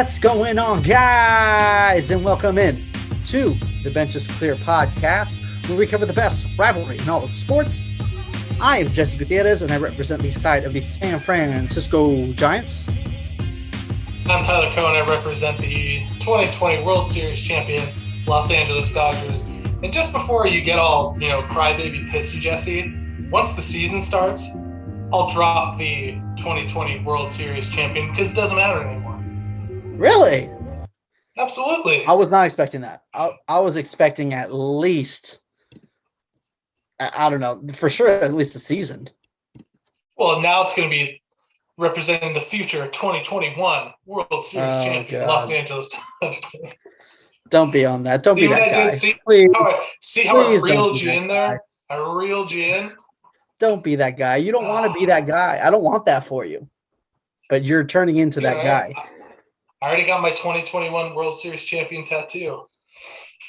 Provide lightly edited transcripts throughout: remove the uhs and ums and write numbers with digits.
What's going on, guys? And welcome in to the Bench is Clear podcast, where we cover the best rivalry in all of sports. I am Jesse Gutierrez, and I represent the side of the San Francisco Giants. I'm Tyler Cohen. I represent the 2020 World Series champion Los Angeles Dodgers. And just before you get all, crybaby pissy, Jesse, once the season starts, I'll drop the 2020 World Series champion because it doesn't matter anymore. Really? Absolutely. I was not expecting that. I was expecting at least, I don't know, for sure at least a season. Well, now it's going to be representing the future 2021 World Series champion Los Angeles Dodgers. Don't be on that. Don't be that guy. See how I reeled you in there? I reeled you in. Don't be that guy. You don't want to be that guy. I don't want that for you. But you're turning into that guy. I already got my 2021 World Series champion tattoo.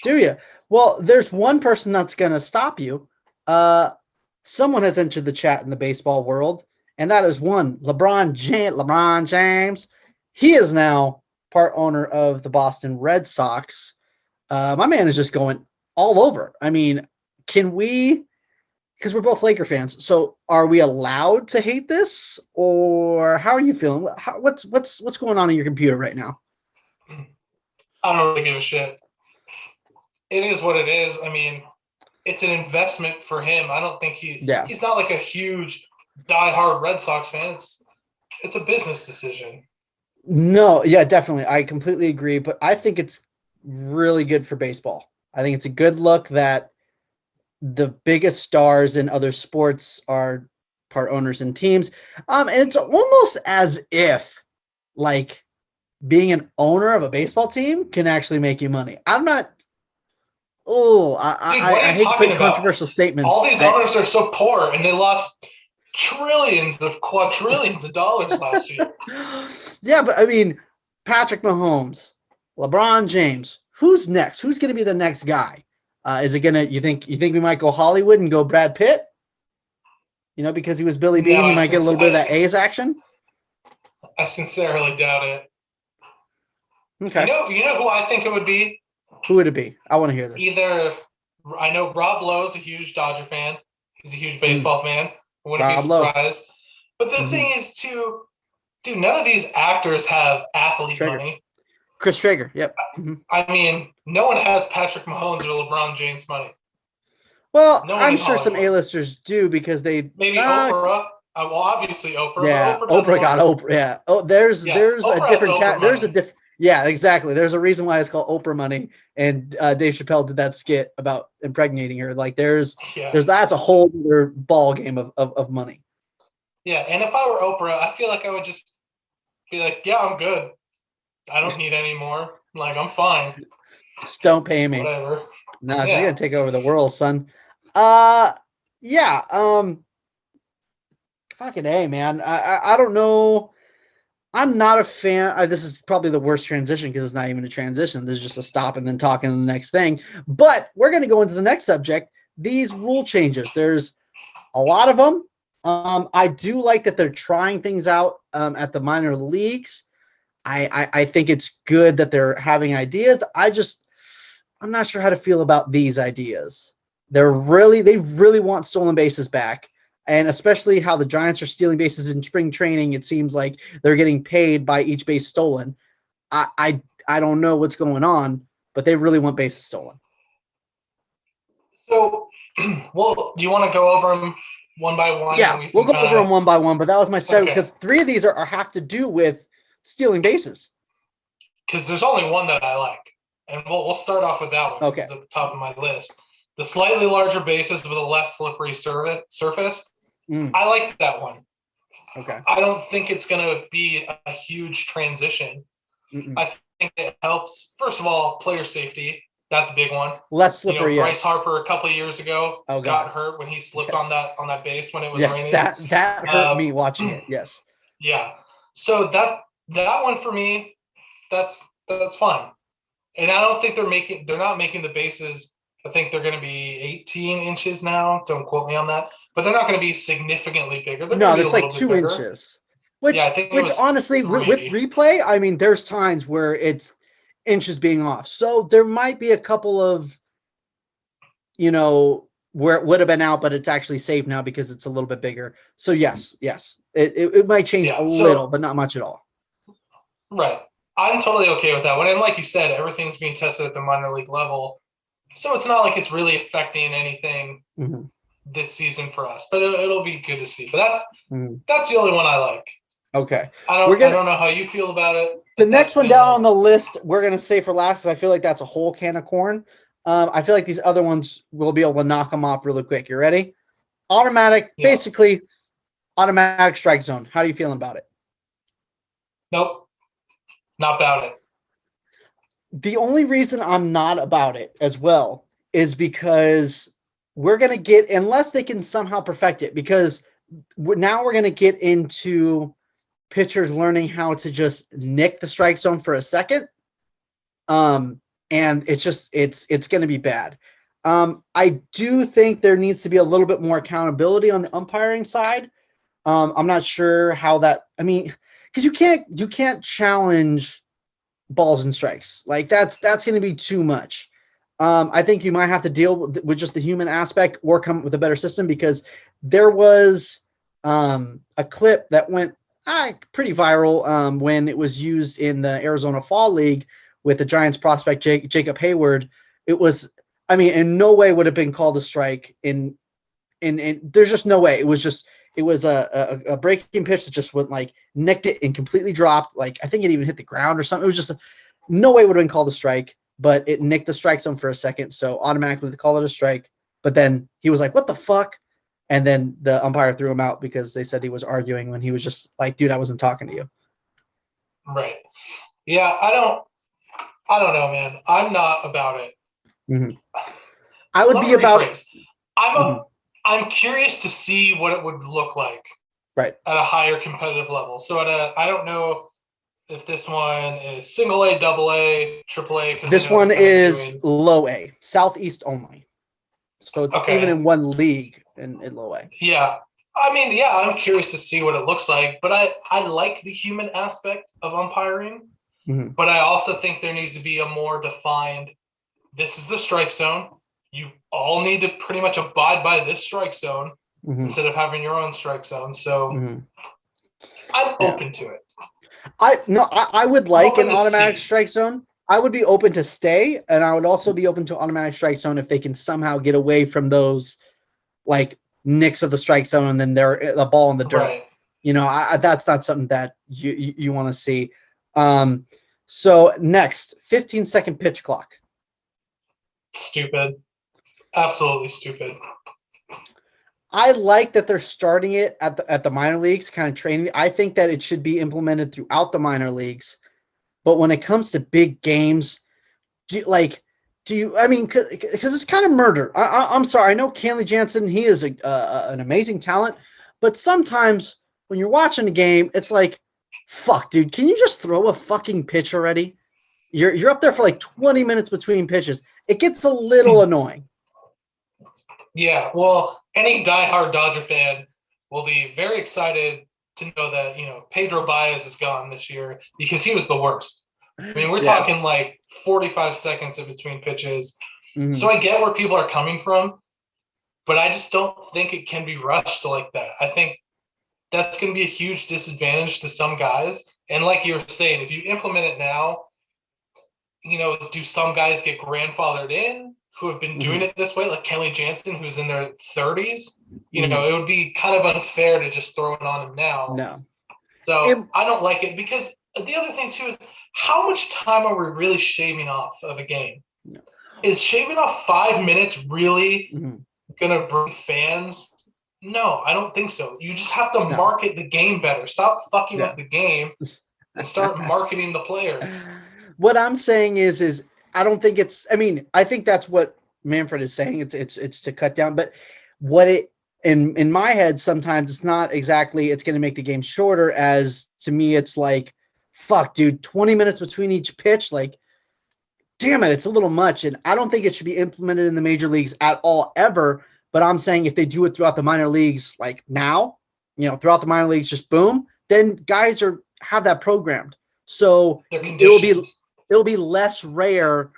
Do you? Well, there's one person that's going to stop you. Someone has entered the chat in the baseball world, and that is one LeBron James. He is now part owner of the Boston Red Sox. My man is just going all over. I mean, can we? Because we're both Laker fans, so are we allowed to hate this, or how are you feeling? What's going on in your computer right now? I don't really give a shit. It is what it is. I mean, it's an investment for him. I don't think he's not like a huge diehard Red Sox fan. It's a business decision. No, yeah, definitely. I completely agree, but I think it's really good for baseball. I think it's a good look that the biggest stars in other sports are part owners in teams. And it's almost as if, like, being an owner of a baseball team can actually make you money. I'm not – I hate to put controversial statements. All these owners are so poor, and they lost quadrillions of dollars last year. Yeah, but, I mean, Patrick Mahomes, LeBron James, who's next? Who's going to be the next guy? Is it gonna? You think we might go Hollywood and go Brad Pitt? You know, because he was Billy Beane, he might get a little bit of that A's action. I sincerely doubt it. Okay. You know who I think it would be? Who would it be? I want to hear this. I know Rob Lowe's a huge Dodger fan. He's a huge baseball fan. I wouldn't be surprised. But the thing is, too, dude, none of these actors have athlete money. Chris Traeger, yep. I mean, no one has Patrick Mahomes or LeBron James money. Well, I'm sure some A-listers do because they maybe Oprah. Well, obviously Oprah. Yeah, Oprah got Oprah. Yeah. Oh, there's a different yeah, exactly. There's a reason why it's called Oprah money, and Dave Chappelle did that skit about impregnating her. Like, there's that's a whole other ball game of money. Yeah, and if I were Oprah, I feel like I would just be like, yeah, I'm good. I don't need any more. Like, I'm fine. Just don't pay me. Whatever. No, she's gonna take over the world, son. Fucking A, man. I don't know. I'm not a fan. This is probably the worst transition because it's not even a transition. This is just a stop and then talking to the next thing. But we're gonna go into the next subject. These rule changes. There's a lot of them. I do like that they're trying things out at the minor leagues. I think it's good that they're having ideas. I'm not sure how to feel about these ideas. They really want stolen bases back, and especially how the Giants are stealing bases in spring training. It seems like they're getting paid by each base stolen. I don't know what's going on, but they really want bases stolen. So, well, do you want to go over them one by one? Yeah, we'll go over them one by one. But that was my segue because 3 of these have to do with stealing bases. Because there's only one that I like. And we'll start off with that one. Okay. It's at the top of my list. The slightly larger bases with a less slippery surface. I like that one. Okay. I don't think it's going to be a huge transition. I think it helps, first of all, player safety. That's a big one. Less slippery, Bryce Harper a couple of years ago got hurt when he slipped on that base when it was raining. That hurt me watching it. Yes. Yeah. So that one for me, that's fine. And I don't think they're not making the bases. I think they're going to be 18 inches now. Don't quote me on that. But they're not going to be significantly bigger. No, it's like 2 inches. Yeah, I think it Which was honestly, with 3. replay, I mean, there's times where it's inches being off. So there might be a couple of, where it would have been out, but it's actually safe now because it's a little bit bigger. So yes, it might change a Yeah, little, so but not much at all. right. I'm totally okay with that one. And like you said, everything's being tested at the minor league level. So it's not like it's really affecting anything Mm-hmm. this season for us. But it'll be good to see. But that's the only one I like. Okay. I don't know how you feel about it. The But next that's one the down only on the list, we're going to say for last, because I feel like that's a whole can of corn. I feel like these other ones will be able to knock them off really quick. You ready? Automatic, Yeah. basically automatic strike zone. How are you feeling about it? Nope. Not about it. The only reason I'm not about it as well is because we're going to get, unless they can somehow perfect it, because now we're going to get into pitchers learning how to just nick the strike zone for a second. And it's going to be bad. I do think there needs to be a little bit more accountability on the umpiring side. I'm not sure how that, I mean, because you can't challenge balls and strikes. Like that's going to be too much. I think you might have to deal with just the human aspect or come up with a better system, because there was a clip that went pretty viral when it was used in the Arizona Fall League with the Giants prospect Jacob Hayward. It was, I mean, in no way would have been called a strike. In there's just no way. It was a breaking pitch that just went like nicked it and completely dropped. Like I think it even hit the ground or something. It was just no way would have been called a strike, but it nicked the strike zone for a second, so automatically they call it a strike. But then he was like, "What the fuck?" And then the umpire threw him out because they said he was arguing when he was just like, "Dude, I wasn't talking to you." Right. Yeah, I don't know, man. I'm not about it. Mm-hmm. I would Let be me about. rephrase. I'm curious to see what it would look like Right at a higher competitive level. So I don't know if this one is single A, double A, triple A. This one is low A, Southeast only. So it's even in one league in low A. Yeah. I mean, yeah, I'm curious to see what it looks like, but I like the human aspect of umpiring, but I also think there needs to be a more defined, this is the strike zone. You all need to pretty much abide by this strike zone instead of having your own strike zone. So I'm open to it. I would like an automatic strike zone. I would be open to stay, and I would also be open to automatic strike zone if they can somehow get away from those like nicks of the strike zone and then they're the ball in the dirt. Right. That's not something that you want to see. So next, 15-second pitch clock. Stupid. Absolutely stupid. I like that they're starting it at the minor leagues, kind of training. I think that it should be implemented throughout the minor leagues. But when it comes to big games, I mean, because it's kind of murder. I'm sorry. I know Kenley Jansen, he is an amazing talent. But sometimes when you're watching a game, it's like, fuck, dude, can you just throw a fucking pitch already? You're up there for like 20 minutes between pitches. It gets a little annoying. Yeah, well, any diehard Dodger fan will be very excited to know that, Pedro Baez is gone this year because he was the worst. I mean, we're talking like 45 seconds in between pitches. So I get where people are coming from, but I just don't think it can be rushed like that. I think that's going to be a huge disadvantage to some guys. And like you were saying, if you implement it now, do some guys get grandfathered in who have been doing it this way, like Kenley Jansen, who's in their 30s? It would be kind of unfair to just throw it on him now. No. So I don't like it, because the other thing too is, how much time are we really shaving off of a game? No. Is shaving off 5 minutes really going to bring fans? No, I don't think so. You just have to market the game better. Stop fucking up the game and start marketing the players. What I'm saying is I don't think it's, I mean, I think that's what Manfred is saying. It's to cut down, but what it, in my head, sometimes it's not exactly, it's going to make the game shorter, as to me, it's like, fuck, dude, 20 minutes between each pitch. Like, damn it, it's a little much. And I don't think it should be implemented in the major leagues at all, ever. But I'm saying if they do it throughout the minor leagues, like now, throughout the minor leagues, just boom, then guys have that programmed. So it'll be less rare.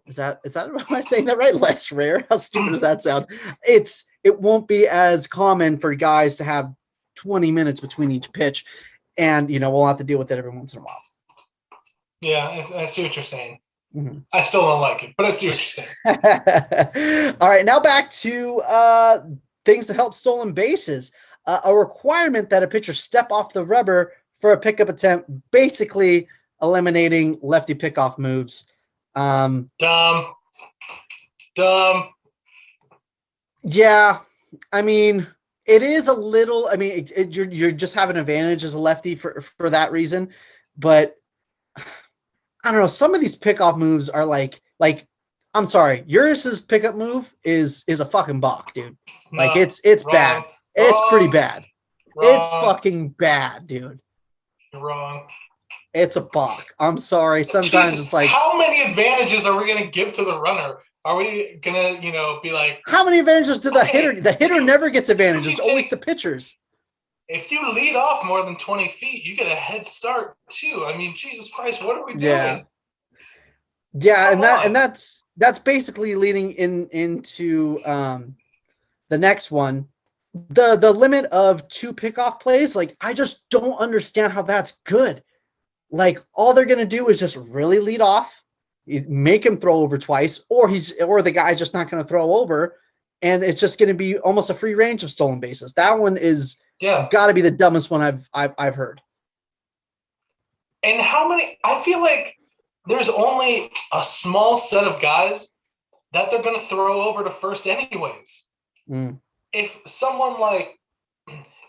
Is that am I saying that right? Less rare. How stupid does that sound? It won't be as common for guys to have 20 minutes between each pitch, and we'll have to deal with it every once in a while. Yeah, I see what you're saying. Mm-hmm. I still don't like it, but I see what you're saying. All right, now back to things to help stolen bases. A requirement that a pitcher step off the rubber for a pickup attempt, basically eliminating lefty pickoff moves. Dumb. Yeah, I mean, it is a little. I mean, you're just have an advantage as a lefty for that reason, but I don't know. Some of these pickoff moves are like I'm sorry, Uris's pickup move is a fucking balk, dude. No, like it's wrong, bad. It's pretty bad. Wrong. It's fucking bad, dude. You're wrong. It's a balk. I'm sorry. Sometimes Jesus, it's like, how many advantages are we gonna give to the runner? Are we gonna, be like, how many advantages do the hitter? The hitter never gets advantages. It's always the pitchers. If you lead off more than 20 feet, you get a head start too. I mean, Jesus Christ, what are we doing? Yeah, and that's basically leading into the next one. The limit of 2 pickoff plays, like I just don't understand how that's good. Like all they're gonna do is just really lead off, make him throw over twice, or the guy's just not gonna throw over, and it's just gonna be almost a free range of stolen bases. That one is got to be the dumbest one I've heard. And how many? I feel like there's only a small set of guys that they're gonna throw over to first anyways. If someone like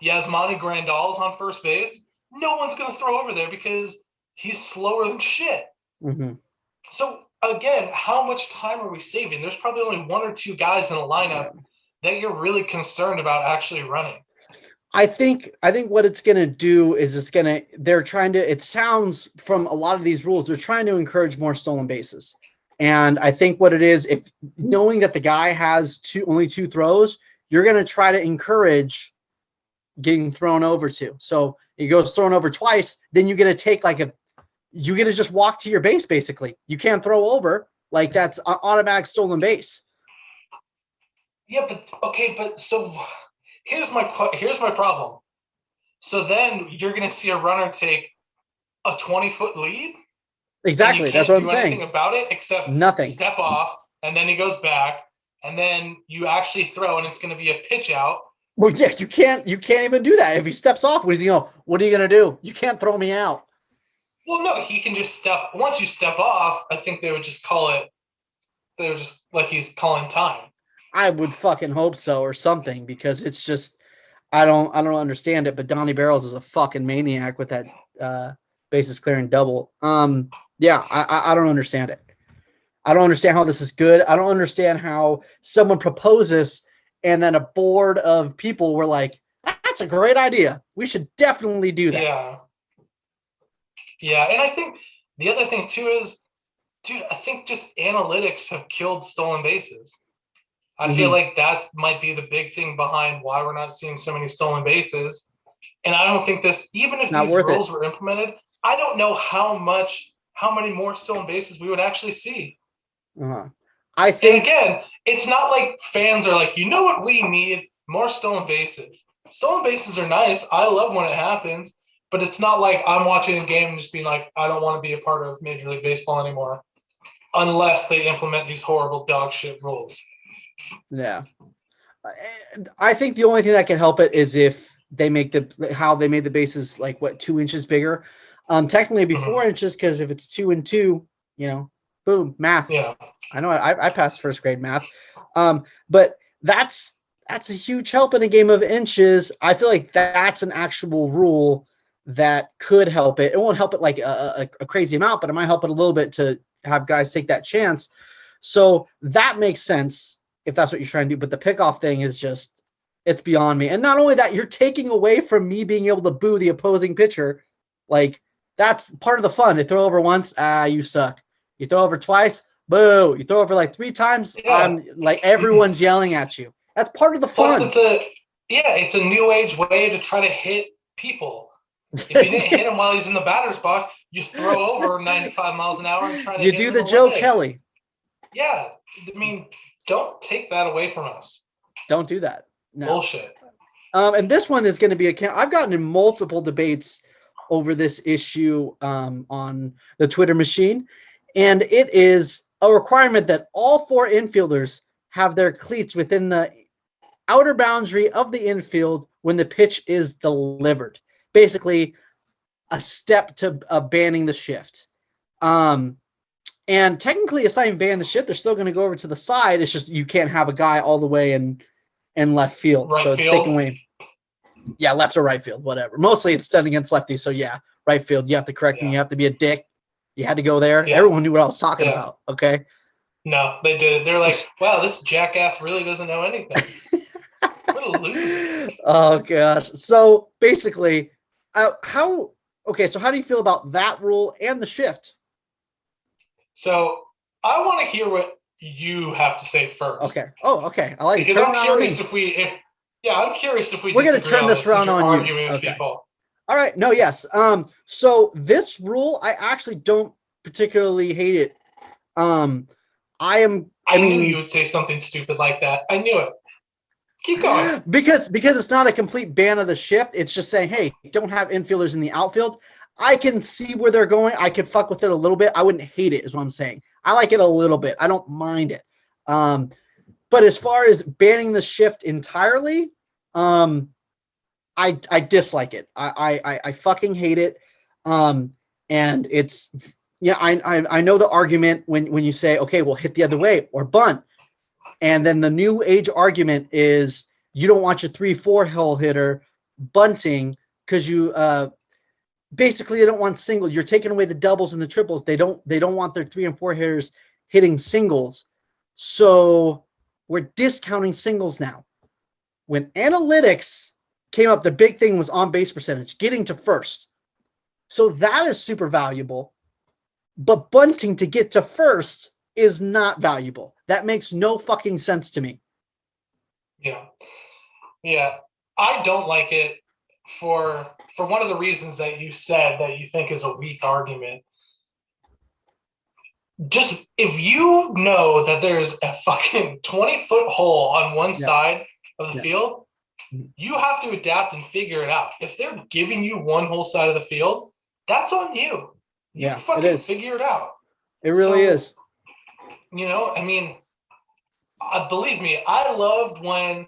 Yasmani Grandal's on first base, no one's going to throw over there because he's slower than shit. Mm-hmm. So, again, how much time are we saving? There's probably only 1 or 2 guys in a lineup that you're really concerned about actually running. I think what it's going to do is they're trying to, it sounds from a lot of these rules, they're trying to encourage more stolen bases. And I think what it is, if knowing that the guy has only 2 throws, you're going to try to encourage getting thrown over to. So he goes thrown over twice, then you get to take you get to just walk to your base, basically. You can't throw over. Like that's an automatic stolen base. Yeah, but so here's my problem. So then you're going to see a runner take a 20-foot lead? Exactly. That's what I'm saying. Anything about it except nothing. Step off, and then he goes back. And then you actually throw, and it's going to be a pitch out. Well, yeah, you can't even do that. If he steps off, what are you going to do? You can't throw me out. Well, no, he can just step. Once you step off, I think they would just call it. They would just like he's calling time. I would fucking hope so, or something, because it's just I don't understand it. But Donnie Barrels is a fucking maniac with that bases clearing double. Yeah, I don't understand it. I don't understand how this is good. I don't understand how someone proposes and then a board of people were like, that's a great idea. We should definitely do that. Yeah. And I think the other thing too is, dude, I think just analytics have killed stolen bases. I feel like that might be the big thing behind why we're not seeing so many stolen bases. And I don't think even if these rules were implemented, I don't know how many more stolen bases we would actually see. I think, and again, it's not like fans are like, you know what we need? More stolen bases. Stolen bases are nice. I love when it happens, but it's not like I'm watching a game and just being like, I don't want to be a part of Major League Baseball anymore unless they implement these horrible dog shit rules. Yeah. I think the only thing that can help it is if they make how they made the bases 2 inches bigger. Technically it'd be 4 inches, because if it's 2 and 2, boom, math. Yeah. I know I passed first grade math. But that's a huge help in a game of inches. I feel like that's an actual rule that could help it. It won't help it like a crazy amount, but it might help it a little bit to have guys take that chance. So that makes sense if that's what you're trying to do. But the pickoff thing is just, it's beyond me. And not only that, you're taking away from me being able to boo the opposing pitcher. Like, that's part of the fun. They throw over once, you suck. You throw over twice, boo. You throw over 3 times, everyone's yelling at you. That's part of the fun. Plus, it's a new age way to try to hit people. If you didn't hit him while he's in the batter's box, you throw over 95 miles an hour and try to You hit do him the in the Joe leg. Kelly. Yeah, I mean, don't take that away from us. Don't do that. No. Bullshit. And this one is going to be I've gotten in multiple debates over this issue on the Twitter machine, and it is a requirement that all 4 infielders have their cleats within the outer boundary of the infield when the pitch is delivered. Basically, a step to banning the shift. And technically, it's not even banning the shift. They're still going to go over to the side. It's just you can't have a guy all the way in left field. Right so it's field? taken away. Yeah, left or right field, whatever. Mostly it's done against lefties. So yeah, right field. You have to correct me. You have to be a dick. You had to go there. Yeah. Everyone knew what I was talking about. Okay. No, they did. They're like, wow, this jackass really doesn't know anything. What a loser. Oh gosh. So basically, so how do you feel about that rule and the shift? So I want to hear what you have to say first. Okay. Oh, okay. I like it. Because I'm curious if we're going to turn this around on you. Okay. People. All right. No, yes. So this rule, I actually don't particularly hate it. I knew you would say something stupid like that. I knew it. Keep going. Because it's not a complete ban of the shift. It's just saying, hey, don't have infielders in the outfield. I can see where they're going. I could fuck with it a little bit. I wouldn't hate it, is what I'm saying. I like it a little bit. I don't mind it. But as far as banning the shift entirely, I dislike it. I fucking hate it. And it's I know the argument when you say, okay, well, hit the other way or bunt. And then the new age argument is you don't want your 3-4 hole hitter bunting because you basically they don't want singles. You're taking away the doubles and the triples. They don't want their 3 and 4 hitters hitting singles. So we're discounting singles now. When analytics came up, the big thing was on base percentage, getting to first. So that is super valuable. But bunting to get to first is not valuable. That makes no fucking sense to me. Yeah. Yeah. I don't like it for one of the reasons that you said that you think is a weak argument. Just if you know that there's a fucking 20-foot hole on one side of the field, you have to adapt and figure it out. If they're giving you one whole side of the field, that's on you. You fucking figure it out. It really is. I mean, believe me, I loved when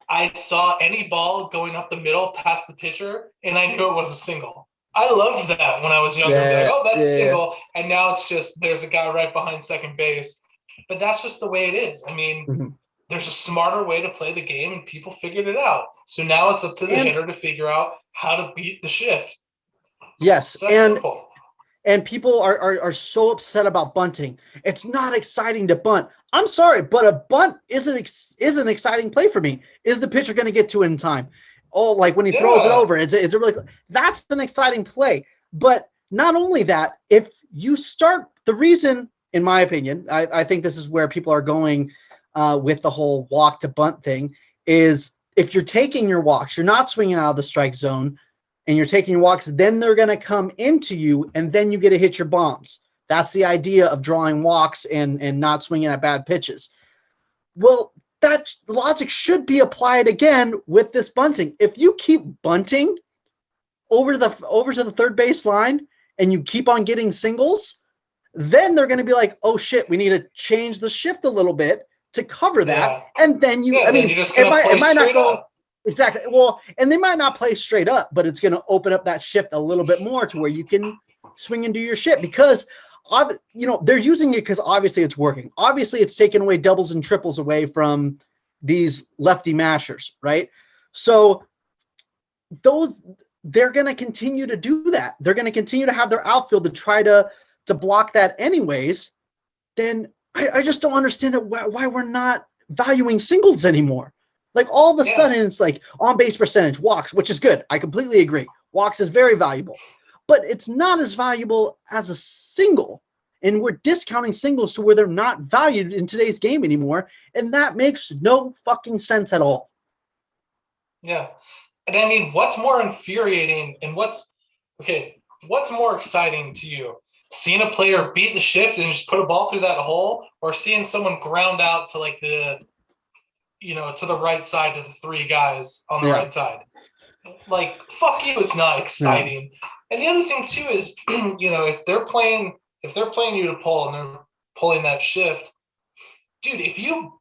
I saw any ball going up the middle past the pitcher, and I knew it was a single. I loved that when I was younger. Like, oh, that's a single. And now it's just there's a guy right behind second base. But that's just the way it is. I mean, there's a smarter way to play the game, and people figured it out. So now it's up to the hitter to figure out how to beat the shift. Yes, so that's simple. And people are so upset about bunting. It's not exciting to bunt. I'm sorry, but a bunt is an exciting play for me. Is the pitcher going to get to it in time? Oh, like when he throws it over, is it really? That's an exciting play. But not only that, if you start, the reason, in my opinion, I think this is where people are going with the whole walk to bunt thing, is if you're taking your walks, you're not swinging out of the strike zone, and you're taking your walks, then they're going to come into you, and then you get to hit your bombs. That's the idea of drawing walks and not swinging at bad pitches. Well, that logic should be applied again with this bunting. If you keep bunting over to the third base line and you keep on getting singles, then they're going to be like, oh shit, we need to change the shift a little bit to cover that. And then it might not go. Exactly. Well, and they might not play straight up, but it's going to open up that shift a little bit more to where you can swing and do your shit because, they're using it because obviously it's working. Obviously, it's taking away doubles and triples away from these lefty mashers, right? So they're going to continue to do that. They're going to continue to have their outfield to try to block that anyways. Then I just don't understand that why we're not valuing singles anymore. Like all of a sudden it's like on base percentage, walks, which is good. I completely agree. Walks is very valuable, but it's not as valuable as a single. And we're discounting singles to where they're not valued in today's game anymore. And that makes no fucking sense at all. Yeah. And I mean, what's more infuriating and what's more exciting to you? Seeing a player beat the shift and just put a ball through that hole, or seeing someone ground out to like to the right side to the three guys on the right side? Like, fuck you, it's not exciting. Yeah. And the other thing too is, if they're playing you to pull and they're pulling that shift, dude, if you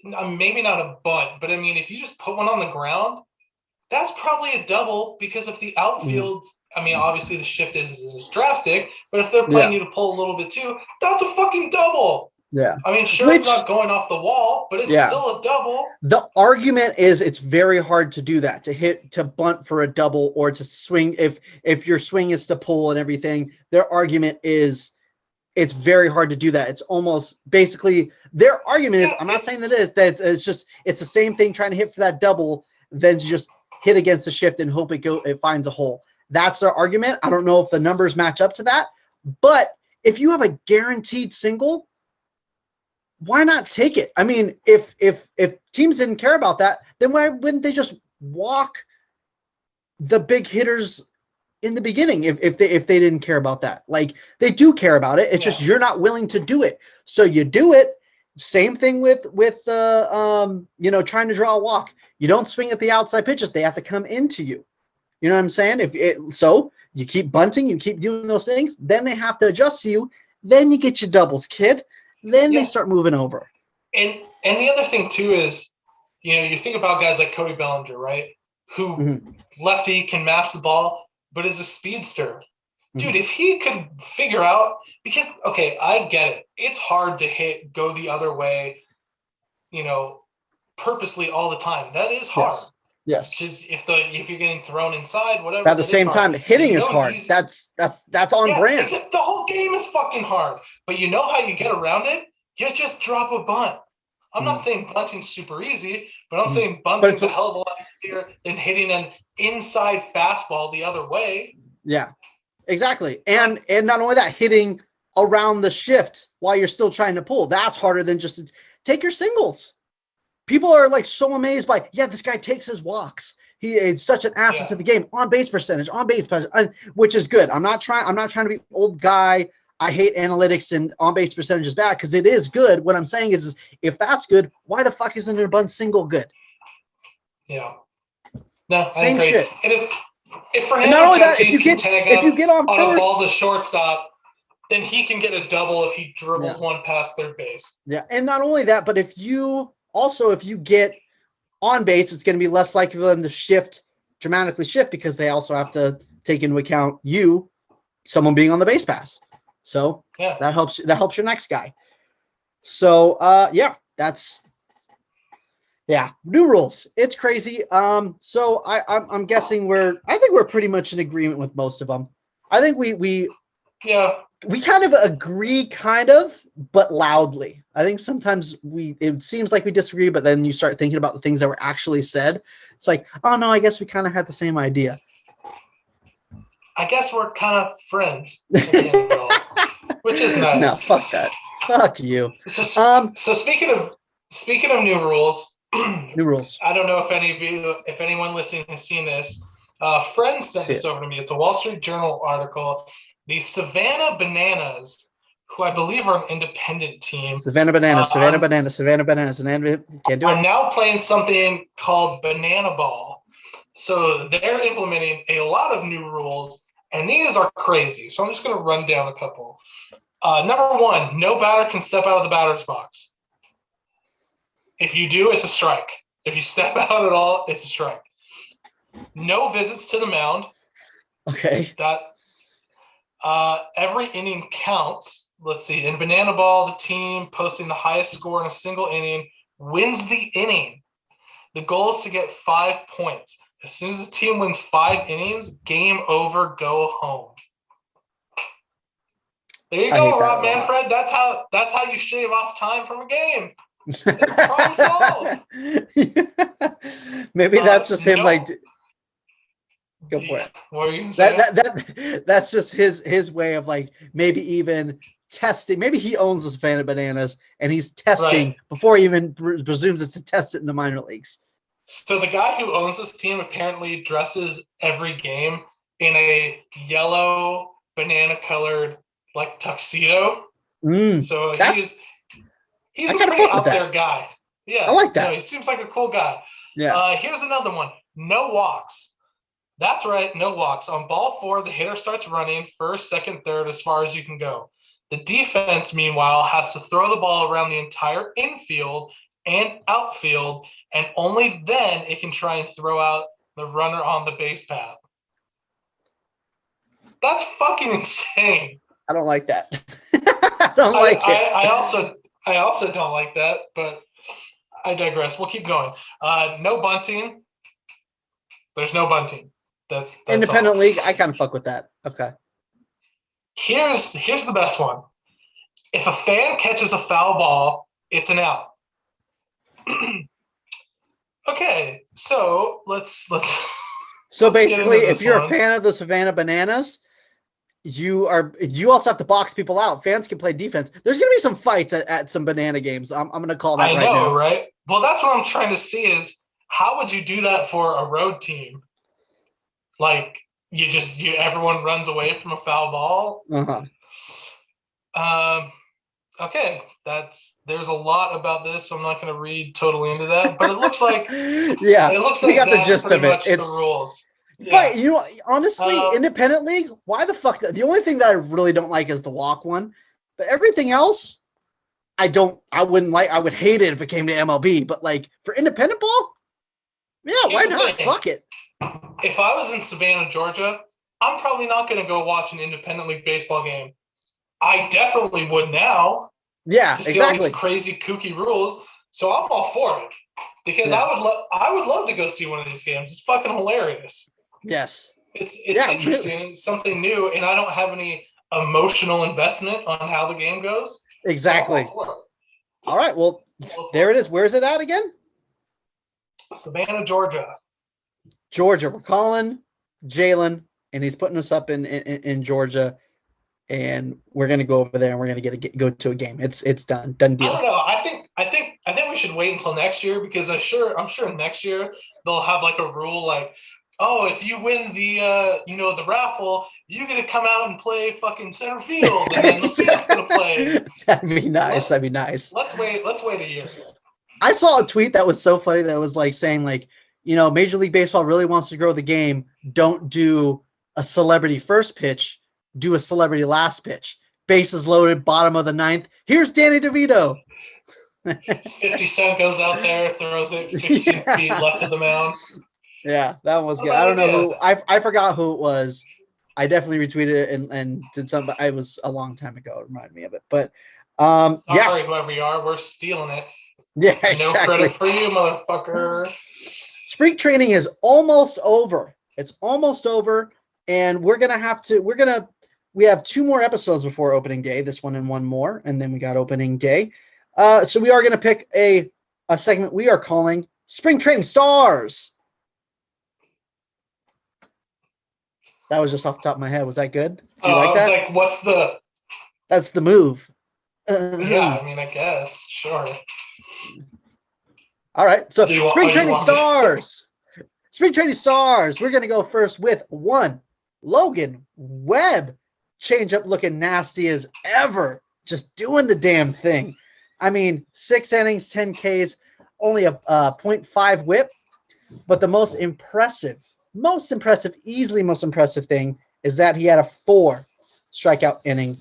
maybe not a bunt, but I mean, if you just put one on the ground, that's probably a double, because if the outfield, I mean, obviously the shift is drastic, but if they're playing you to pull a little bit too, that's a fucking double. Yeah. I mean, sure, it's not going off the wall, but it's still a double. The argument is it's very hard to do that, to bunt for a double or to swing. If your swing is to pull and everything, their argument is it's very hard to do that. It's almost basically their argument is, I'm not saying that it's the same thing trying to hit for that double than to just hit against the shift and hope it finds a hole. That's their argument. I don't know if the numbers match up to that, but if you have a guaranteed single, why not take it? I mean, if teams didn't care about that, then why wouldn't they just walk the big hitters in the beginning if they didn't care about that? Like, they do care about it. It's just you're not willing to do it. So you do it. Same thing with trying to draw a walk. You don't swing at the outside pitches. They have to come into you. You know what I'm saying? So you keep bunting, you keep doing those things, then they have to adjust to you. Then you get your doubles, kid. Then they start moving over. And the other thing too is, you think about guys like Cody Bellinger, right? Who lefty, can match the ball, but is a speedster. Dude, if he could figure out, because, okay, I get it. It's hard to go the other way, purposely all the time. That is hard. Yes. Because if you're getting thrown inside, whatever. But at the same time, hitting is hard. That's on brand. The whole game is fucking hard. But you know how you get around it? You just drop a bunt. I'm not saying bunting's super easy, but I'm saying bunting's a hell of a lot easier than hitting an inside fastball the other way. Yeah, exactly. And not only that, hitting around the shift while you're still trying to pull. That's harder than just take your singles. People are like so amazed by, this guy takes his walks. He is such an asset to the game. On base percentage, which is good. I'm not trying to be old guy. I hate analytics and on base percentage is bad, because it is good. What I'm saying is if that's good, why the fuck isn't a bunt single good? Yeah. No, same shit. And if Fernando Tatis can tag if you get on a first, ball to shortstop, then he can get a double if he dribbles one past third base. Yeah, and not only that, but if you get on base, it's going to be less likely for them to dramatically shift, because they also have to take into account someone being on the base pass. So that helps your next guy. So new rules. It's crazy. So I'm guessing I think we're pretty much in agreement with most of them. I think we kind of agree, but loudly. I think sometimes it seems like we disagree, but then you start thinking about the things that were actually said. It's like, oh no, I guess we kind of had the same idea. I guess we're kind of friends, which is nice. No, fuck that. Fuck you. So speaking of new rules, I don't know if anyone listening has seen this. Friend sent this over to me. It's a Wall Street Journal article. The Savannah Bananas, who I believe are an independent team. Savannah Bananas. Can't do it. Are now playing something called Banana Ball. So they're implementing a lot of new rules, and these are crazy. So I'm just going to run down a couple. Number one, no batter can step out of the batter's box. If you do, it's a strike. If you step out at all, it's a strike. No visits to the mound. Okay. Every inning counts. Let's see. In Banana Ball, the team posting the highest score in a single inning wins the inning. The goal is to get 5 points. As soon as the team wins 5 innings, game over, go home. There you go, Rob Manfred. That's how you shave off time from a game. Problem solved. Maybe that's just him. Go for it. What are you saying? That's just his way of maybe even testing. Maybe he owns the Savannah Bananas and he's testing before he even presumes it's to test it in the minor leagues. So the guy who owns this team apparently dresses every game in a yellow banana colored like tuxedo. So That's he's I a kind of pretty fuck with out that. there guy. I Yeah, like no, that. he seems like a cool guy. Yeah. Here's another one. No walks. That's right, no walks. On ball 4, the hitter starts running first, second, third, as far as you can go. The defense, meanwhile, has to throw the ball around the entire infield and outfield, and only then it can try and throw out the runner on the base path. That's fucking insane. I don't like that. I don't like it. I also don't like that, but I digress. We'll keep going. No bunting. There's no bunting. That's Independent all. league, I kind of fuck with that. Okay. Here's the best one. If a fan catches a foul ball, it's an out. Okay, so let's. So let's basically, if you're one. a fan of the Savannah Bananas, you also have to box people out. Fans can play defense. There's gonna be some fights at some banana games. I'm gonna call that right now. Right? Well, that's what I'm trying to see is how would you do that for a road team? Like everyone runs away from a foul ball. Okay, there's a lot about this, so I'm not going to read totally into that. But it looks like we got the gist of it. It's the rules. But honestly, independent league. Why the fuck? The only thing that I really don't like is the walk one, but everything else, I wouldn't like. I would hate it if it came to MLB. But like for independent ball, yeah, why not? Fuck it. If I was in Savannah, Georgia, I'm probably not going to go watch an independent league baseball game. I definitely would now. Yeah, to see exactly. all these crazy kooky rules, so I'm all for it because I would love to go see one of these games. It's fucking hilarious. Yes, it's interesting. Really. It's something new, and I don't have any emotional investment on how the game goes. Exactly. So all right, well, there it is. Where's it at again? Savannah, Georgia. Georgia. We're calling Jalen, and he's putting us up in Georgia. And we're gonna go over there, and we're gonna go to a game. It's done deal. I don't know. I think we should wait until next year because I'm sure next year they'll have like a rule like, oh, if you win the the raffle, you get to come out and play fucking center field, and then the field's gonna play. That'd be nice. That'd be nice. Let's wait a year. I saw a tweet that was so funny that was like saying like, Major League Baseball really wants to grow the game. Don't do a celebrity first pitch. Do a celebrity last pitch. Bases loaded, bottom of the 9th. Here's Danny DeVito. 50 Cent goes out there, throws it 15 feet left of the mound. Yeah, that one was good. I don't know who. I forgot who it was. I definitely retweeted it and did something. But it was a long time ago. It reminded me of it. But sorry, whoever you are, we're stealing it. Yeah, exactly. No credit for you, motherfucker. Spring training is almost over. It's almost over, and we have 2 more episodes before opening day, this one and one more, and then we got opening day. So we are going to pick a segment we are calling Spring Training Stars. That was just off the top of my head. Was that good? Do you like that? I was like, That's the move. Yeah, I mean, I guess. Sure. All right. So Spring Training Stars. Spring Training Stars. We're going to go first with 1, Logan Webb. Changeup looking nasty as ever, just doing the damn thing. I mean, 6 innings, 10 Ks, only a 0.5 whip, but the most impressive thing is that he had a 4 strikeout inning.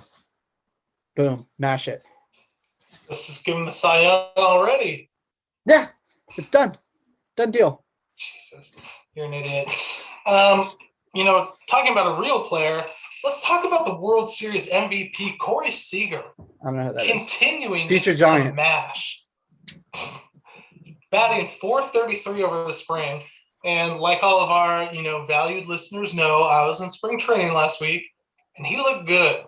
Boom, mash it. Let's just give him the Cy Young already. Yeah, it's done. Done deal. Jesus, you're an idiot. Talking about a real player, let's talk about the World Series MVP, Corey Seager. I don't know who that continuing is. Future Giant. To mash. Batting .433 over the spring. And like all of our, valued listeners know, I was in spring training last week, and he looked good.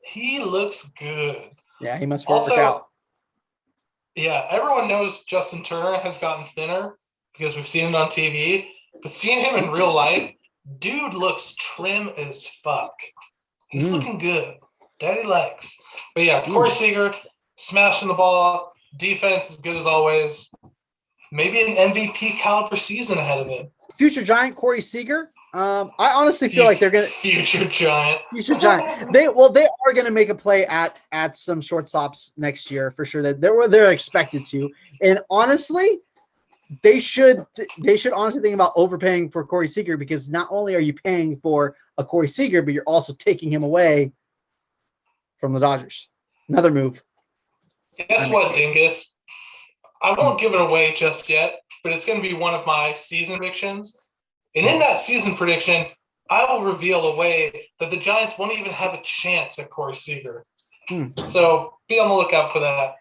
He looks good. Yeah, he must work out. Yeah, everyone knows Justin Turner has gotten thinner because we've seen it on TV. But seeing him in real life, dude looks trim as fuck. He's looking good. Daddy likes. But yeah, Corey Seager smashing the ball. Defense is good as always. maybe an MVP caliber season ahead of him. Future Giant Corey Seager. I honestly feel like they're gonna future Giant. They are gonna make a play at some shortstops next year for sure. That they're expected to, and honestly, they should honestly think about overpaying for Corey Seager, because not only are you paying for a Corey Seager, but you're also taking him away from the Dodgers. Another move. Guess what, Dingus? I won't give it away just yet, but it's going to be one of my season predictions. And in that season prediction, I will reveal a way that the Giants won't even have a chance at Corey Seager. So be on the lookout for that.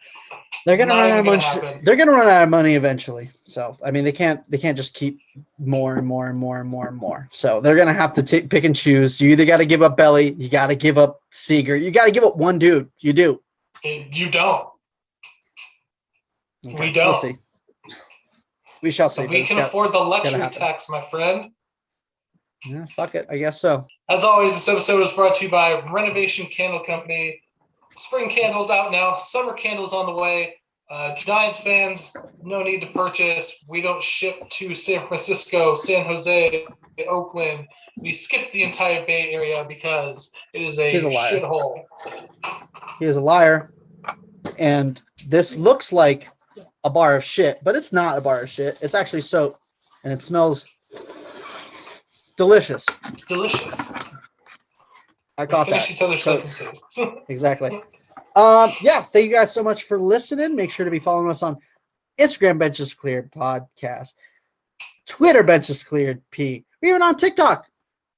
They're gonna run out of money. They're gonna run out of money eventually. So I mean, they can't just keep more and more and more and more and more. So they're gonna have to pick and choose. You either got to give up Belly, you got to give up Seager, you got to give up one dude. You do. You don't. Okay, we don't. We'll see. We shall see. But we can afford the luxury tax, my friend. Yeah, fuck it. I guess so. As always, this episode was brought to you by Renovation Candle Company. Spring candles out now. Summer candles on the way. Giant fans, no need to purchase. We don't ship to San Francisco, San Jose, Oakland. We skip the entire Bay Area because it is a shithole. He is a liar. And this looks like a bar of shit, but it's not a bar of shit. It's actually soap, and it smells delicious. Delicious. I caught that. Finish each other's sentences. Exactly. Yeah, thank you guys so much for listening. Make sure to be following us on Instagram, Benches Cleared Podcast, Twitter, Benches Cleared P. We're even on TikTok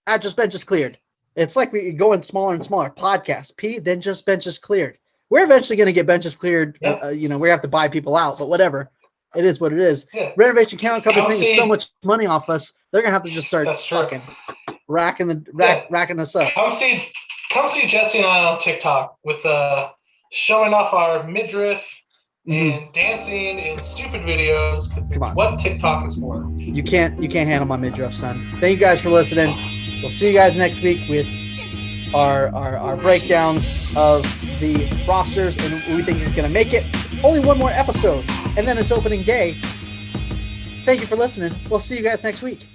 at Just Benches Cleared. It's like we going smaller and smaller. Podcast P, then Just Benches Cleared. We're eventually going to get benches cleared. Yep. We have to buy people out, but whatever. It is what it is. Yeah. Renovation Candle Company's making so much money off us. They're going to have to just start fucking racking us up. Come see Jesse and I on TikTok with showing off our midriff and dancing and stupid videos, because it's what TikTok is for. You can't handle my midriff, son. Thank you guys for listening. We'll see you guys next week with our breakdowns of the rosters and who we think is going to make it. Only one more episode, and then it's opening day. Thank you for listening. We'll see you guys next week.